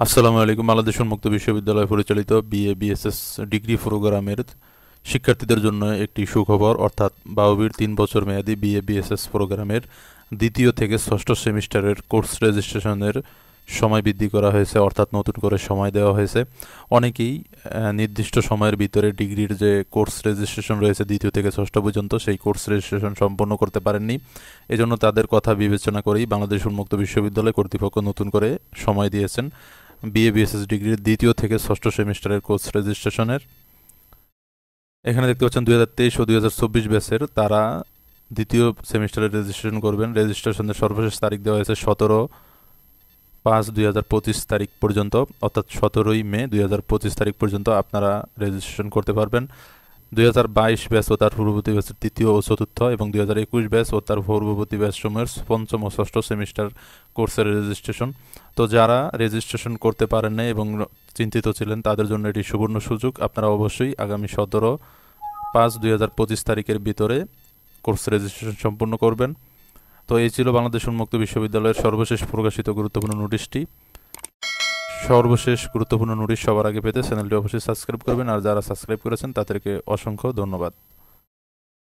আসসালামু আলাইকুম। বাংলাদেশ উন্মুক্ত বিশ্ববিদ্যালয় পরিচালিত বিএ বিএসএস ডিগ্রি প্রোগ্রামের শিক্ষার্থীদের জন্য একটি সুখবর, অর্থাৎ বাওবির 3 বছর মেয়াদী বিএ বিএসএস প্রোগ্রামের দ্বিতীয় থেকে ষষ্ঠ সেমিস্টারের কোর্স রেজিস্ট্রেশনের সময় বৃদ্ধি করা হয়েছে, অর্থাৎ নতুন করে সময় দেওয়া হয়েছে। অনেকেই নির্দিষ্ট সময়ের ভিতরে ডিগ্রির যে কোর্স রেজিস্ট্রেশন রয়েছে দ্বিতীয় থেকে ষষ্ঠ পর্যন্ত, সেই কোর্স রেজিস্ট্রেশন সম্পন্ন করতে পারেননি। এজন্য তাদের কথা বিবেচনা করেই বাংলাদেশ উন্মুক্ত বিশ্ববিদ্যালয় কর্তৃপক্ষ নতুন করে সময় দিয়েছেন বিএ বিএসএস ডিগ্রির দ্বিতীয় থেকে ষষ্ঠ সেমিস্টারের কোর্স রেজিস্ট্রেশনের। এখানে দেখতে পাচ্ছেন 2023 ও 2024 ব্যাচের তারা দ্বিতীয় সেমিস্টারে রেজিস্ট্রেশন করবেন। রেজিস্ট্রেশনের সর্বশেষ তারিখ দেওয়া হয়েছে 17/5/2025 তারিখ পর্যন্ত, অর্থাৎ 17ই মে 2025 তারিখ পর্যন্ত আপনারা রেজিস্ট্রেশন করতে পারবেন। 2022 ব্যাচ ও তার পূর্ববর্তী ব্যাচের তৃতীয় ও চতুর্থ এবং 2021 ব্যাচ ও তার পূর্ববর্তী ব্যাচ সমূহের পঞ্চম ও ষষ্ঠ সেমিস্টার কোর্সের রেজিস্ট্রেশন। তো যারা রেজিস্ট্রেশন করতে পারেন না এবং চিন্তিত ছিলেন, তাদের জন্য এটি সুবর্ণ সুযোগ। আপনারা অবশ্যই আগামী 17/5/2025 তারিখের ভিতরে কোর্স রেজিস্ট্রেশন সম্পূর্ণ করবেন। তো এই ছিল বাংলাদেশ উন্মুক্ত বিশ্ববিদ্যালয়ের সর্বশেষ প্রকাশিত গুরুত্বপূর্ণ নোটিশটি। সর্বশেষ গুরুত্বপূর্ণ নোটিশ সবার আগে পেতে চ্যানেলটি অবশ্যই সাবস্ক্রাইব করবেন, আর যারা সাবস্ক্রাইব করেছেন তাদেরকে অসংখ্য ধন্যবাদ।